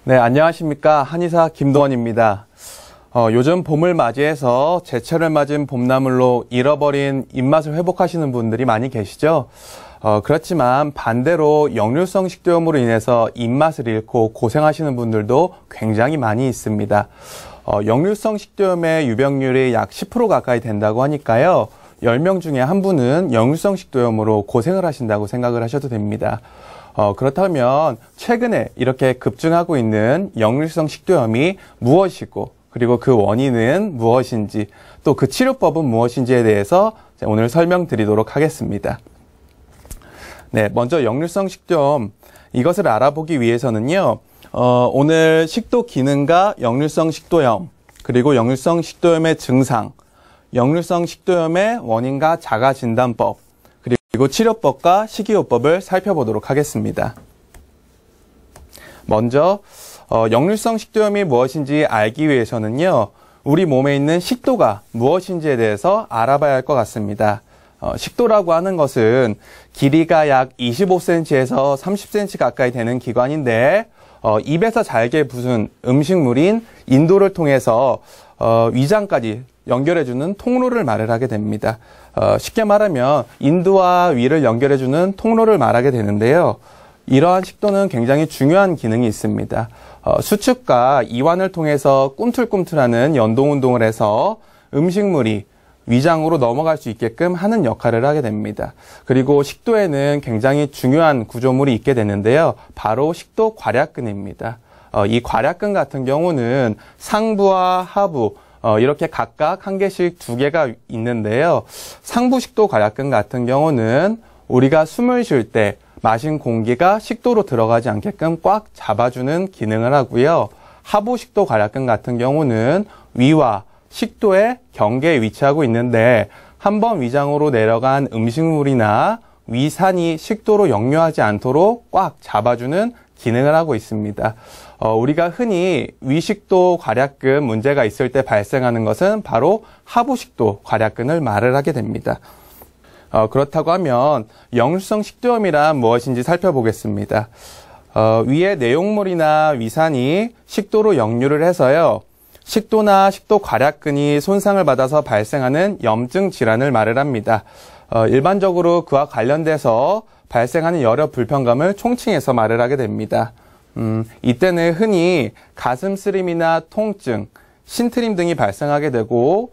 네, 안녕하십니까. 한의사 김동원입니다. 요즘 봄을 맞이해서 제철을 맞은 봄나물로 잃어버린 입맛을 회복하시는 분들이 많이 계시죠. 그렇지만 반대로 역류성 식도염으로 인해서 입맛을 잃고 고생하시는 분들도 굉장히 많이 있습니다. 역류성 식도염의 유병률이 약 10% 가까이 된다고 하니까요. 10명 중에 한 분은 역류성 식도염으로 고생을 하신다고 생각을 하셔도 됩니다. 그렇다면 최근에 이렇게 급증하고 있는 역류성 식도염이 무엇이고 그리고 그 원인은 무엇인지 또 그 치료법은 무엇인지에 대해서 오늘 설명드리도록 하겠습니다. 네, 먼저 역류성 식도염 이것을 알아보기 위해서는요. 오늘 식도 기능과 역류성 식도염 그리고 역류성 식도염의 증상, 역류성 식도염의 원인과 자가 진단법 그리고 치료법과 식이요법을 살펴보도록 하겠습니다. 먼저 역류성 식도염이 무엇인지 알기 위해서는요. 우리 몸에 있는 식도가 무엇인지에 대해서 알아봐야 할 것 같습니다. 식도라고 하는 것은 길이가 약 25cm에서 30cm 가까이 되는 기관인데 입에서 잘게 부순 음식물인 인도를 통해서 위장까지 연결해주는 통로를 말을 하게 됩니다. 쉽게 말하면 인두와 위를 연결해주는 통로를 말하게 되는데요. 이러한 식도는 굉장히 중요한 기능이 있습니다. 수축과 이완을 통해서 꿈틀꿈틀하는 연동운동을 해서 음식물이 위장으로 넘어갈 수 있게끔 하는 역할을 하게 됩니다. 그리고 식도에는 굉장히 중요한 구조물이 있게 되는데요. 바로 식도 괄약근입니다. 이 괄약근 같은 경우는 상부와 하부 이렇게 각각 한 개씩 두 개가 있는데요. 상부 식도 괄약근 같은 경우는 우리가 숨을 쉴 때 마신 공기가 식도로 들어가지 않게끔 꽉 잡아주는 기능을 하고요. 하부 식도 괄약근 같은 경우는 위와 식도의 경계에 위치하고 있는데 한번 위장으로 내려간 음식물이나 위산이 식도로 역류하지 않도록 꽉 잡아주는 기능을 하고 있습니다. 우리가 흔히 위식도 괄약근 문제가 있을 때 발생하는 것은 바로 하부식도 괄약근을 말을 하게 됩니다. 그렇다고 하면 역류성 식도염이란 무엇인지 살펴보겠습니다. 위의 내용물이나 위산이 식도로 역류를 해서요. 식도나 식도 괄약근이 손상을 받아서 발생하는 염증 질환을 말을 합니다. 일반적으로 그와 관련돼서 발생하는 여러 불편감을 총칭해서 말을 하게 됩니다. 이때는 흔히 가슴 쓰림이나 통증, 신트림 등이 발생하게 되고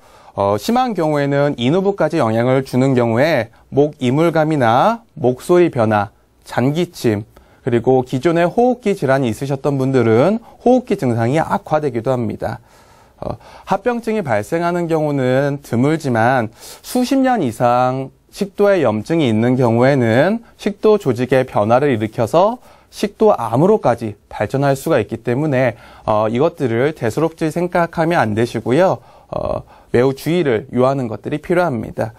심한 경우에는 인후부까지 영향을 주는 경우에 목 이물감이나 목소리 변화, 잔기침, 그리고 기존에 호흡기 질환이 있으셨던 분들은 호흡기 증상이 악화되기도 합니다. 합병증이 발생하는 경우는 드물지만 수십 년 이상 식도에 염증이 있는 경우에는 식도 조직의 변화를 일으켜서 식도암으로까지 발전할 수가 있기 때문에 이것들을 대수롭게 생각하면 안 되시고요. 매우 주의를 요하는 것들이 필요합니다.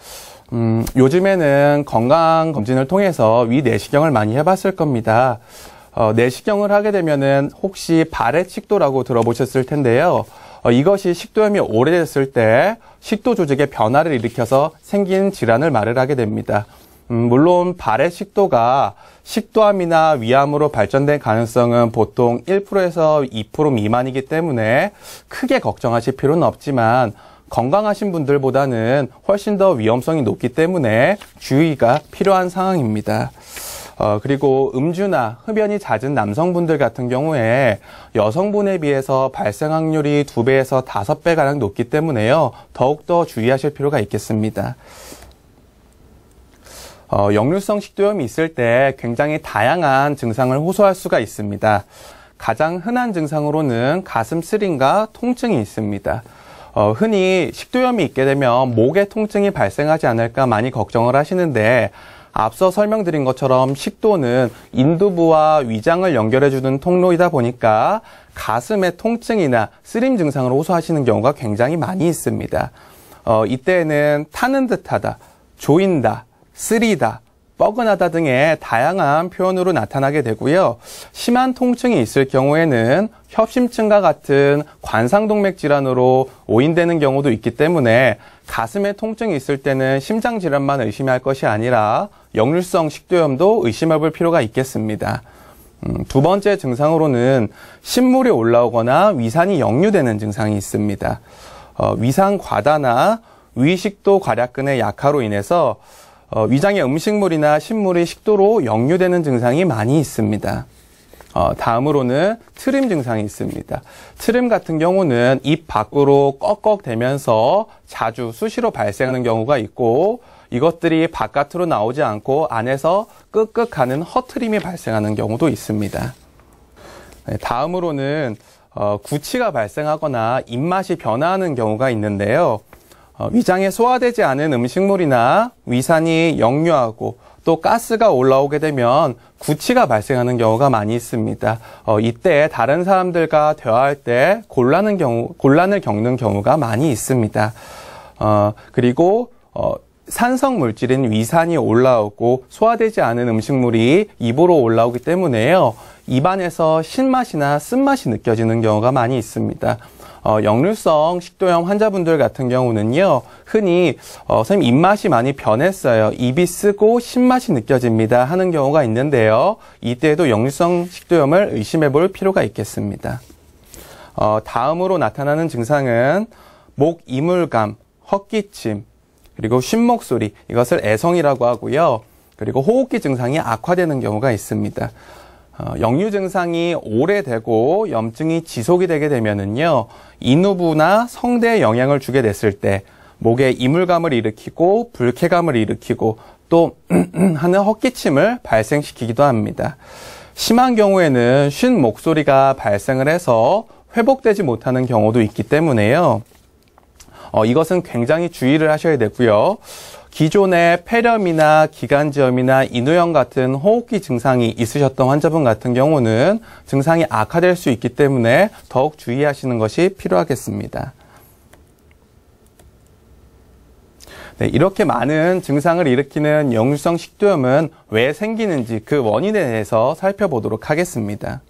요즘에는 건강검진을 통해서 위 내시경을 많이 해봤을 겁니다. 내시경을 하게 되면은 혹시 발해식도라고 들어보셨을 텐데요. 이것이 식도염이 오래됐을 때 식도 조직의 변화를 일으켜서 생긴 질환을 말을 하게 됩니다. 물론 발해식도가 식도암이나 위암으로 발전된 가능성은 보통 1%에서 2% 미만이기 때문에 크게 걱정하실 필요는 없지만 건강하신 분들보다는 훨씬 더 위험성이 높기 때문에 주의가 필요한 상황입니다. 그리고 음주나 흡연이 잦은 남성분들 같은 경우에 여성분에 비해서 발생 확률이 2배에서 5배가량 높기 때문에요. 더욱더 주의하실 필요가 있겠습니다. 역류성 식도염이 있을 때 굉장히 다양한 증상을 호소할 수가 있습니다. 가장 흔한 증상으로는 가슴 쓰림과 통증이 있습니다. 흔히 식도염이 있게 되면 목에 통증이 발생하지 않을까 많이 걱정을 하시는데 앞서 설명드린 것처럼 식도는 인두부와 위장을 연결해주는 통로이다 보니까 가슴의 통증이나 쓰림 증상을 호소하시는 경우가 굉장히 많이 있습니다. 이때에는 타는 듯하다, 조인다, 쓰리다, 뻐근하다 등의 다양한 표현으로 나타나게 되고요. 심한 통증이 있을 경우에는 협심증과 같은 관상동맥 질환으로 오인되는 경우도 있기 때문에 가슴에 통증이 있을 때는 심장질환만 의심해야 할 것이 아니라 역류성 식도염도 의심해 볼 필요가 있겠습니다. 두 번째 증상으로는 신물이 올라오거나 위산이 역류되는 증상이 있습니다. 위산 과다나 위식도 괄약근의 약화로 인해서 위장의 음식물이나 신물이 식도로 역류되는 증상이 많이 있습니다. 다음으로는 트림 증상이 있습니다. 트림 같은 경우는 입 밖으로 꺽꺽대면서 자주 수시로 발생하는 경우가 있고, 이것들이 바깥으로 나오지 않고 안에서 끄끄하는 허트림이 발생하는 경우도 있습니다. 다음으로는 구취가 발생하거나 입맛이 변화하는 경우가 있는데요. 위장에 소화되지 않은 음식물이나 위산이 역류하고 또 가스가 올라오게 되면 구취가 발생하는 경우가 많이 있습니다. 이때 다른 사람들과 대화할 때 곤란을 겪는 경우가 많이 있습니다. 그리고 산성 물질인 위산이 올라오고 소화되지 않은 음식물이 입으로 올라오기 때문에요. 입안에서 신맛이나 쓴맛이 느껴지는 경우가 많이 있습니다. 역류성 식도염 환자분들 같은 경우는요, 흔히 선생님 입맛이 많이 변했어요, 입이 쓰고 신맛이 느껴집니다 하는 경우가 있는데요. 이때에도 역류성 식도염을 의심해 볼 필요가 있겠습니다. 다음으로 나타나는 증상은 목 이물감, 헛기침, 그리고 쉰목소리, 이것을 애성이라고 하고요. 그리고 호흡기 증상이 악화되는 경우가 있습니다. 역류 증상이 오래되고 염증이 지속이 되게 되면은요, 인후부나 성대에 영향을 주게 됐을 때 목에 이물감을 일으키고 불쾌감을 일으키고 또 하는 헛기침을 발생시키기도 합니다. 심한 경우에는 쉰 목소리가 발생을 해서 회복되지 못하는 경우도 있기 때문에요. 이것은 굉장히 주의를 하셔야 되고요. 기존에 폐렴이나 기관지염이나 인후염 같은 호흡기 증상이 있으셨던 환자분 같은 경우는 증상이 악화될 수 있기 때문에 더욱 주의하시는 것이 필요하겠습니다. 네, 이렇게 많은 증상을 일으키는 역류성 식도염은 왜 생기는지 그 원인에 대해서 살펴보도록 하겠습니다.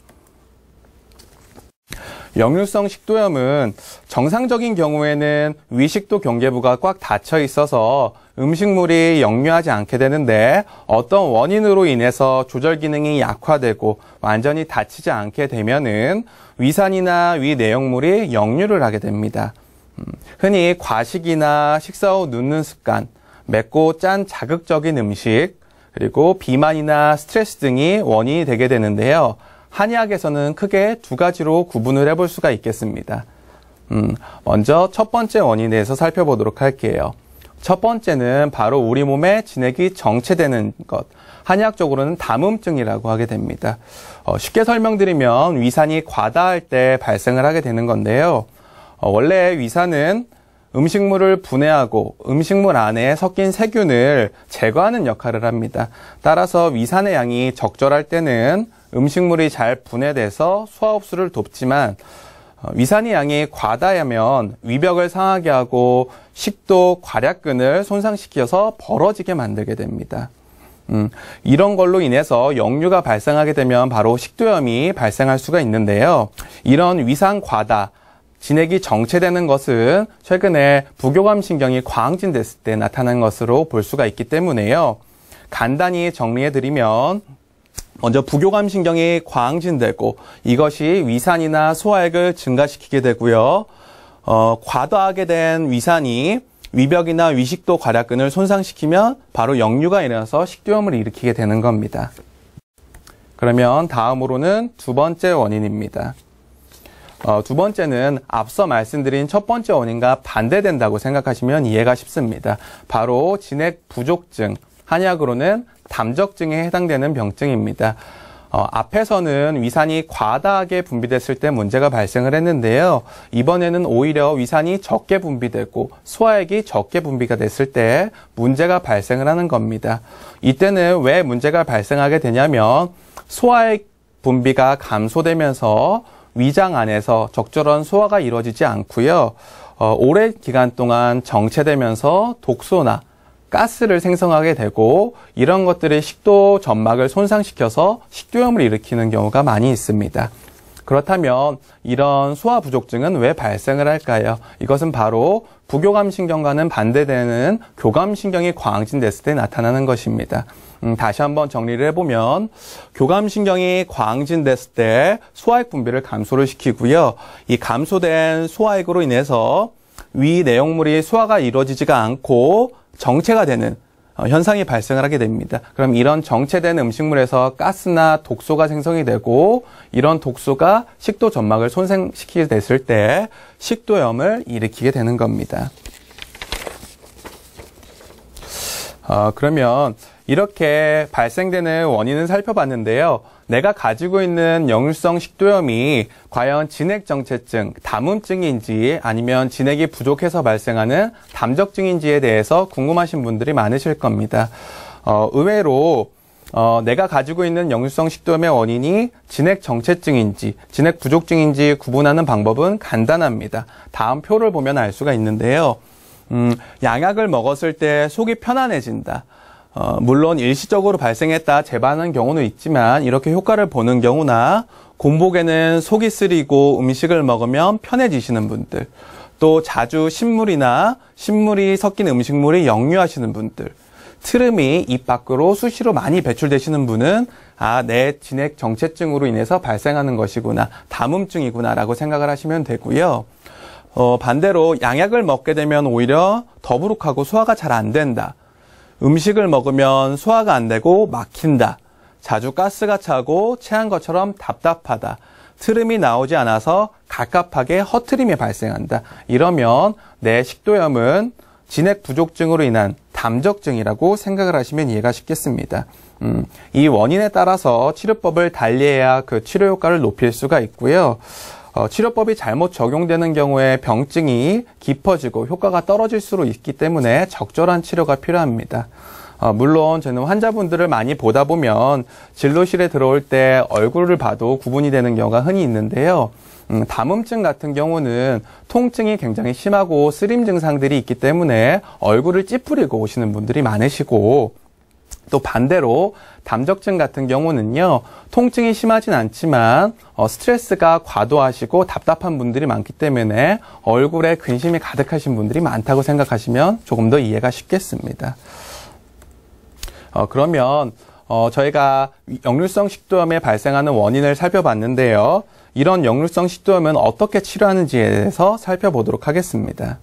역류성 식도염은 정상적인 경우에는 위식도 경계부가 꽉 닫혀 있어서 음식물이 역류하지 않게 되는데, 어떤 원인으로 인해서 조절 기능이 약화되고 완전히 닫히지 않게 되면은 위산이나 위 내용물이 역류를 하게 됩니다. 흔히 과식이나 식사 후 눕는 습관, 맵고 짠 자극적인 음식, 그리고 비만이나 스트레스 등이 원인이 되게 되는데요. 한의학에서는 크게 두 가지로 구분을 해볼 수가 있겠습니다. 먼저 첫 번째 원인에 대해서 살펴보도록 할게요. 첫 번째는 바로 우리 몸에 진액이 정체되는 것, 한의학적으로는 담음증이라고 하게 됩니다. 쉽게 설명드리면 위산이 과다할 때 발생을 하게 되는 건데요. 원래 위산은 음식물을 분해하고 음식물 안에 섞인 세균을 제거하는 역할을 합니다. 따라서 위산의 양이 적절할 때는 음식물이 잘 분해돼서 소화 흡수를 돕지만, 위산의 양이 과다하면 위벽을 상하게 하고 식도 괄약근을 손상시켜서 벌어지게 만들게 됩니다. 이런 걸로 인해서 역류가 발생하게 되면 바로 식도염이 발생할 수가 있는데요. 이런 위산 과다, 진액이 정체되는 것은 최근에 부교감 신경이 과항진됐을 때 나타난 것으로 볼 수가 있기 때문에요. 간단히 정리해드리면, 먼저 부교감 신경이 과항진되고 이것이 위산이나 소화액을 증가시키게 되고요. 과다하게 된 위산이 위벽이나 위식도 괄약근을 손상시키면 바로 역류가 일어나서 식도염을 일으키게 되는 겁니다. 그러면 다음으로는 두 번째 원인입니다. 두 번째는 앞서 말씀드린 첫 번째 원인과 반대된다고 생각하시면 이해가 쉽습니다. 바로 진액 부족증, 한의학으로는 담적증에 해당되는 병증입니다. 앞에서는 위산이 과다하게 분비됐을 때 문제가 발생을 했는데요. 이번에는 오히려 위산이 적게 분비되고 소화액이 적게 분비가 됐을 때 문제가 발생을 하는 겁니다. 이때는 왜 문제가 발생하게 되냐면, 소화액 분비가 감소되면서 위장 안에서 적절한 소화가 이루어지지 않고요. 오랜 기간 동안 정체되면서 독소나 가스를 생성하게 되고, 이런 것들이 식도 점막을 손상시켜서 식도염을 일으키는 경우가 많이 있습니다. 그렇다면 이런 소화 부족증은 왜 발생을 할까요? 이것은 바로 부교감 신경과는 반대되는 교감 신경이 과항진됐을 때 나타나는 것입니다. 다시 한번 정리를 해보면 교감신경이 과항진됐을 때 소화액 분비를 감소를 시키고요. 이 감소된 소화액으로 인해서 위 내용물이 소화가 이루어지지가 않고 정체가 되는 현상이 발생을 하게 됩니다. 그럼 이런 정체된 음식물에서 가스나 독소가 생성이 되고 이런 독소가 식도 점막을 손상시키게 됐을 때 식도염을 일으키게 되는 겁니다. 그러면 이렇게 발생되는 원인을 살펴봤는데요. 내가 가지고 있는 역류성 식도염이 과연 진액정체증, 담음증인지 아니면 진액이 부족해서 발생하는 담적증인지에 대해서 궁금하신 분들이 많으실 겁니다. 의외로 내가 가지고 있는 역류성 식도염의 원인이 진액정체증인지 진액 부족증인지 구분하는 방법은 간단합니다. 다음 표를 보면 알 수가 있는데요. 양약을 먹었을 때 속이 편안해진다. 물론 일시적으로 발생했다 재반하는 경우는 있지만 이렇게 효과를 보는 경우나 공복에는 속이 쓰리고 음식을 먹으면 편해지시는 분들, 또 자주 신물이 섞인 음식물이 역류하시는 분들, 트름이 입 밖으로 수시로 많이 배출되시는 분은 내 진액 정체증으로 인해서 발생하는 것이구나, 담음증이구나 라고 생각을 하시면 되고요. 반대로 양약을 먹게 되면 오히려 더부룩하고 소화가 잘 안 된다. 음식을 먹으면 소화가 안 되고 막힌다. 자주 가스가 차고 체한 것처럼 답답하다. 트름이 나오지 않아서 갑갑하게 허트림이 발생한다. 이러면 내 식도염은 진액 부족증으로 인한 담적증이라고 생각을 하시면 이해가 쉽겠습니다. 이 원인에 따라서 치료법을 달리해야 그 치료 효과를 높일 수가 있고요. 치료법이 잘못 적용되는 경우에 병증이 깊어지고 효과가 떨어질 수 있기 때문에 적절한 치료가 필요합니다. 물론 저는 환자분들을 많이 보다 보면 진료실에 들어올 때 얼굴을 봐도 구분이 되는 경우가 흔히 있는데요. 담음증 같은 경우는 통증이 굉장히 심하고 쓰림 증상들이 있기 때문에 얼굴을 찌푸리고 오시는 분들이 많으시고, 또 반대로 담적증 같은 경우는요, 통증이 심하진 않지만 스트레스가 과도하시고 답답한 분들이 많기 때문에 얼굴에 근심이 가득하신 분들이 많다고 생각하시면 조금 더 이해가 쉽겠습니다. 그러면 저희가 역류성 식도염에 발생하는 원인을 살펴봤는데요. 이런 역류성 식도염은 어떻게 치료하는지에 대해서 살펴보도록 하겠습니다.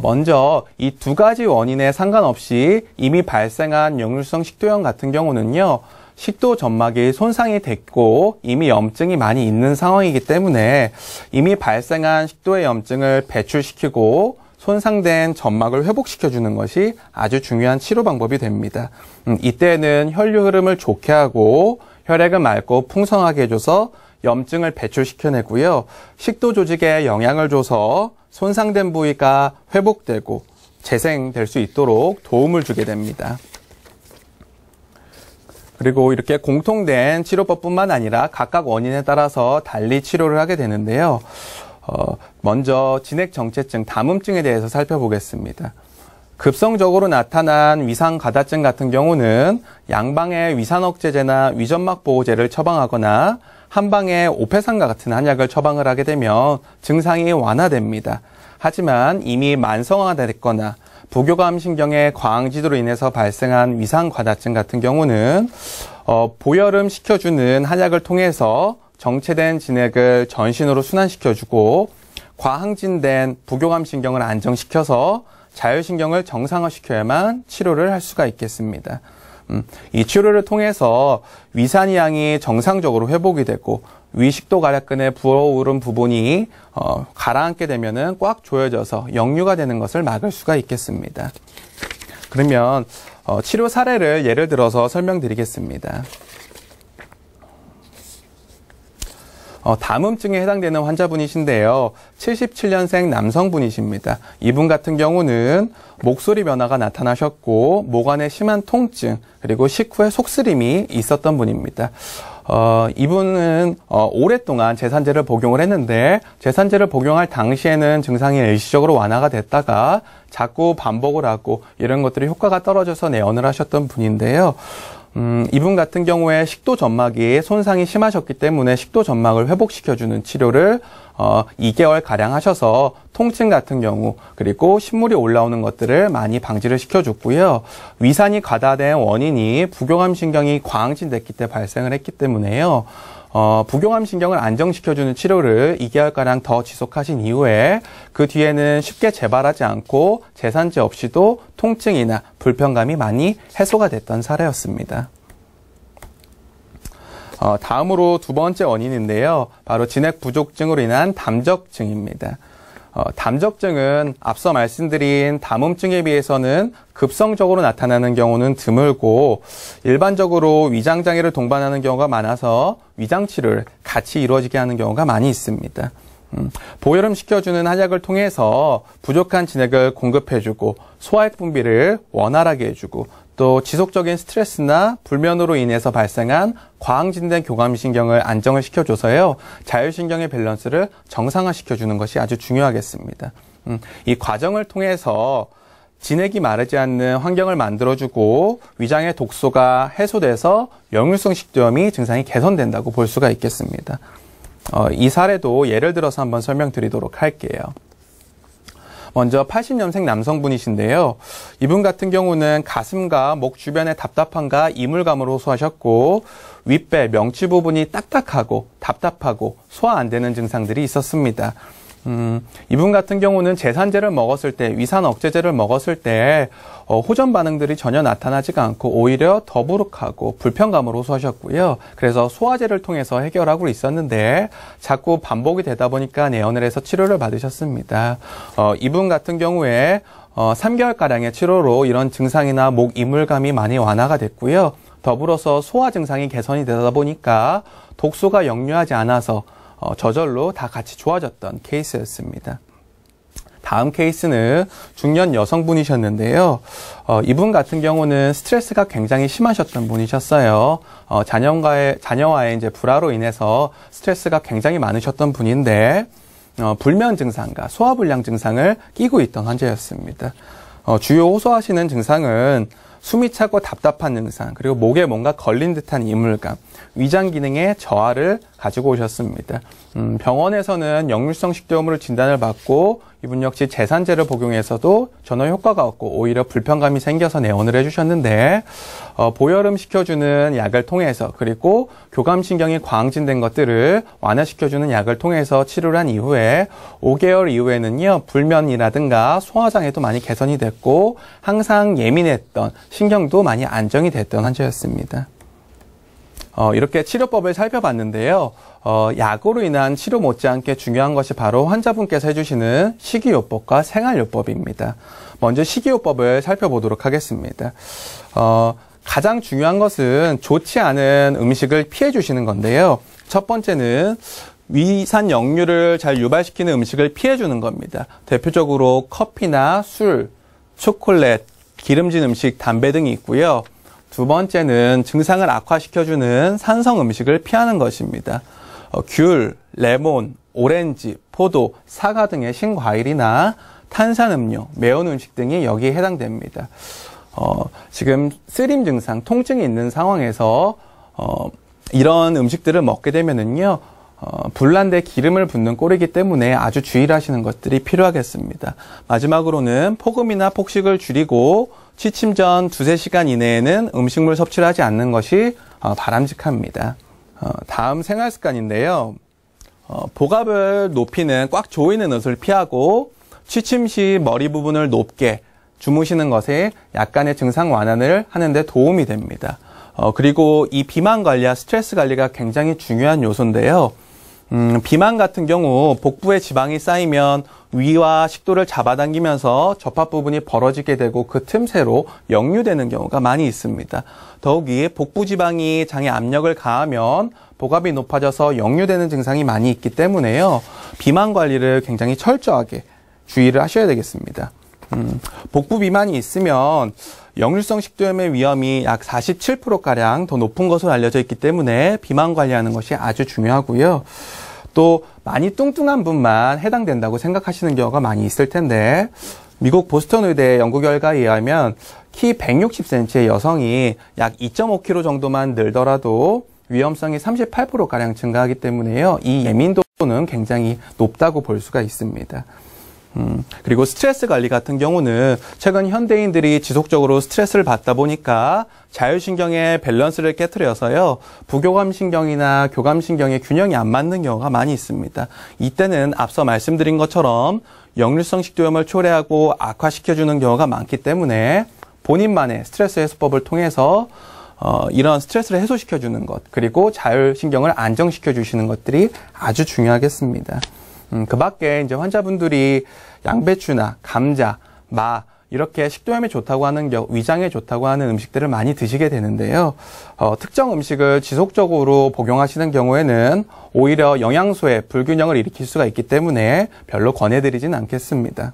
먼저 이 두 가지 원인에 상관없이 이미 발생한 역류성 식도염 같은 경우는요, 식도 점막이 손상이 됐고 이미 염증이 많이 있는 상황이기 때문에 이미 발생한 식도의 염증을 배출시키고 손상된 점막을 회복시켜주는 것이 아주 중요한 치료 방법이 됩니다. 이때는 혈류 흐름을 좋게 하고 혈액을 맑고 풍성하게 해줘서 염증을 배출시켜내고요. 식도 조직에 영향을 줘서 손상된 부위가 회복되고 재생될 수 있도록 도움을 주게 됩니다. 그리고 이렇게 공통된 치료법뿐만 아니라 각각 원인에 따라서 달리 치료를 하게 되는데요. 먼저 진액정체증, 담음증에 대해서 살펴보겠습니다. 급성적으로 나타난 위산과다증 같은 경우는 양방의 위산억제제나 위점막 보호제를 처방하거나 한방에 오페산과 같은 한약을 처방을 하게 되면 증상이 완화됩니다. 하지만 이미 만성화됐거나 부교감 신경의 과항지도로 인해서 발생한 위산과다증 같은 경우는 보혈음 시켜주는 한약을 통해서 정체된 진액을 전신으로 순환시켜주고 과항진된 부교감 신경을 안정시켜서 자율신경을 정상화시켜야만 치료를 할 수가 있겠습니다. 이 치료를 통해서 위산의 양이 정상적으로 회복이 되고 위식도 가략근에 부어오른 부분이 가라앉게 되면은 꽉 조여져서 역류가 되는 것을 막을 수가 있겠습니다. 그러면 치료 사례를 예를 들어서 설명드리겠습니다. 담음증에 해당되는 환자분이신데요. 77년생 남성분이십니다. 이분 같은 경우는 목소리 변화가 나타나셨고 목 안에 심한 통증 그리고 식후에 속쓰림이 있었던 분입니다. 이분은 오랫동안 제산제를 복용을 했는데 제산제를 복용할 당시에는 증상이 일시적으로 완화가 됐다가 자꾸 반복을 하고 이런 것들이 효과가 떨어져서 내원을 하셨던 분인데요. 이분 같은 경우에 식도 점막이 손상이 심하셨기 때문에 식도 점막을 회복시켜주는 치료를 2개월가량 하셔서 통증 같은 경우 그리고 신물이 올라오는 것들을 많이 방지를 시켜줬고요. 위산이 과다된 원인이 부교감 신경이 과항진됐기 때 발생을 했기 때문에요. 부교감 신경을 안정시켜주는 치료를 2개월가량 더 지속하신 이후에 그 뒤에는 쉽게 재발하지 않고 재산제 없이도 통증이나 불편감이 많이 해소가 됐던 사례였습니다. 다음으로 두 번째 원인인데요. 바로 진액 부족증으로 인한 담적증입니다. 담적증은 앞서 말씀드린 담음증에 비해서는 급성적으로 나타나는 경우는 드물고 일반적으로 위장장애를 동반하는 경우가 많아서 위장치료를 같이 이루어지게 하는 경우가 많이 있습니다. 보혈을 시켜주는 한약을 통해서 부족한 진액을 공급해주고 소화액 분비를 원활하게 해주고 또 지속적인 스트레스나 불면으로 인해서 발생한 과항진된 교감신경을 안정을 시켜줘서요. 자율신경의 밸런스를 정상화시켜주는 것이 아주 중요하겠습니다. 이 과정을 통해서 진액이 마르지 않는 환경을 만들어주고 위장의 독소가 해소돼서 역류성 식도염이 증상이 개선된다고 볼 수가 있겠습니다. 이 사례도 예를 들어서 한번 설명드리도록 할게요. 먼저 80년생 남성분이신데요. 이분 같은 경우는 가슴과 목 주변의 답답함과 이물감을 호소하셨고 윗배, 명치 부분이 딱딱하고 답답하고 소화 안 되는 증상들이 있었습니다. 이분 같은 경우는 제산제를 먹었을 때, 위산 억제제를 먹었을 때 호전 반응들이 전혀 나타나지가 않고 오히려 더부룩하고 불편감을 호소하셨고요. 그래서 소화제를 통해서 해결하고 있었는데 자꾸 반복이 되다 보니까 내원을 해서 치료를 받으셨습니다. 이분 같은 경우에 3개월가량의 치료로 이런 증상이나 목 이물감이 많이 완화가 됐고요. 더불어서 소화 증상이 개선이 되다 보니까 독소가 역류하지 않아서 저절로 다 같이 좋아졌던 케이스였습니다. 다음 케이스는 중년 여성분이셨는데요. 이분 같은 경우는 스트레스가 굉장히 심하셨던 분이셨어요. 자녀와의 이제 불화로 인해서 스트레스가 굉장히 많으셨던 분인데 불면 증상과 소화불량 증상을 끼고 있던 환자였습니다. 주요 호소하시는 증상은 숨이 차고 답답한 증상, 그리고 목에 뭔가 걸린 듯한 이물감, 위장 기능의 저하를 가지고 오셨습니다. 병원에서는 역류성 식도염으로 진단을 받고 이분 역시 제산제를 복용해서도 전혀 효과가 없고 오히려 불편감이 생겨서 내원을 해주셨는데 보혈음 시켜주는 약을 통해서 그리고 교감신경이 과항진된 것들을 완화시켜주는 약을 통해서 치료를 한 이후에 5개월 이후에는요 불면이라든가 소화장애도 많이 개선이 됐고 항상 예민했던 신경도 많이 안정이 됐던 환자였습니다. 이렇게 치료법을 살펴봤는데요. 약으로 인한 치료 못지않게 중요한 것이 바로 환자분께서 해주시는 식이요법과 생활요법입니다. 먼저 식이요법을 살펴보도록 하겠습니다. 가장 중요한 것은 좋지 않은 음식을 피해 주시는 건데요. 첫 번째는 위산 역류를 잘 유발시키는 음식을 피해 주는 겁니다. 대표적으로 커피나 술, 초콜릿, 기름진 음식, 담배 등이 있고요. 두 번째는 증상을 악화시켜주는 산성 음식을 피하는 것입니다. 귤, 레몬, 오렌지, 포도, 사과 등의 신과일이나 탄산음료, 매운 음식 등이 여기에 해당됩니다. 지금 쓰림 증상, 통증이 있는 상황에서 이런 음식들을 먹게 되면은요, 불난데 기름을 붓는 꼴이기 때문에 아주 주의를 하시는 것들이 필요하겠습니다. 마지막으로는 폭음이나 폭식을 줄이고 취침 전 2-3시간 이내에는 음식물 섭취를 하지 않는 것이 바람직합니다. 다음 생활 습관인데요. 복압을 높이는 꽉 조이는 옷을 피하고 취침 시 머리 부분을 높게 주무시는 것에 약간의 증상 완화를 하는 데 도움이 됩니다. 그리고 이 비만 관리와 스트레스 관리가 굉장히 중요한 요소인데요. 비만 같은 경우 복부에 지방이 쌓이면 위와 식도를 잡아당기면서 접합 부분이 벌어지게 되고 그 틈새로 역류되는 경우가 많이 있습니다. 더욱이 복부 지방이 장에 압력을 가하면 복압이 높아져서 역류되는 증상이 많이 있기 때문에요. 비만 관리를 굉장히 철저하게 주의를 하셔야 되겠습니다. 복부 비만이 있으면 역류성 식도염의 위험이 약 47%가량 더 높은 것으로 알려져 있기 때문에 비만 관리하는 것이 아주 중요하고요. 또 많이 뚱뚱한 분만 해당된다고 생각하시는 경우가 많이 있을 텐데 미국 보스턴 의대 연구 결과에 의하면 키 160cm의 여성이 약 2.5kg 정도만 늘더라도 위험성이 38%가량 증가하기 때문에요. 이 예민도는 굉장히 높다고 볼 수가 있습니다. 그리고 스트레스 관리 같은 경우는 최근 현대인들이 지속적으로 스트레스를 받다 보니까 자율신경의 밸런스를 깨트려서요. 부교감신경이나 교감신경의 균형이 안 맞는 경우가 많이 있습니다. 이때는 앞서 말씀드린 것처럼 역류성 식도염을 초래하고 악화시켜주는 경우가 많기 때문에 본인만의 스트레스 해소법을 통해서 이런 스트레스를 해소시켜주는 것, 그리고 자율신경을 안정시켜주시는 것들이 아주 중요하겠습니다. 그 밖에 이제 환자분들이 양배추나 감자, 마, 이렇게 식도염에 좋다고 하는 위장에 좋다고 하는 음식들을 많이 드시게 되는데요. 특정 음식을 지속적으로 복용하시는 경우에는 오히려 영양소의 불균형을 일으킬 수가 있기 때문에 별로 권해드리진 않겠습니다.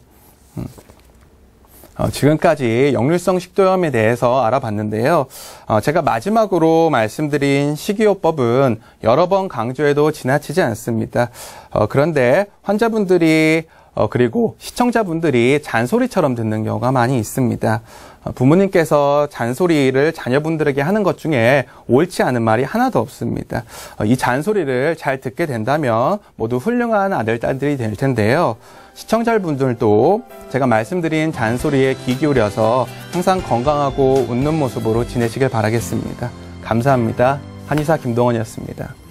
지금까지 역류성 식도염에 대해서 알아봤는데요. 제가 마지막으로 말씀드린 식이요법은 여러 번 강조해도 지나치지 않습니다. 그런데 환자분들이 그리고 시청자분들이 잔소리처럼 듣는 경우가 많이 있습니다. 부모님께서 잔소리를 자녀분들에게 하는 것 중에 옳지 않은 말이 하나도 없습니다. 이 잔소리를 잘 듣게 된다면 모두 훌륭한 아들, 딸들이 될 텐데요. 시청자분들도 제가 말씀드린 잔소리에 귀 기울여서 항상 건강하고 웃는 모습으로 지내시길 바라겠습니다. 감사합니다. 한의사 김동원이었습니다.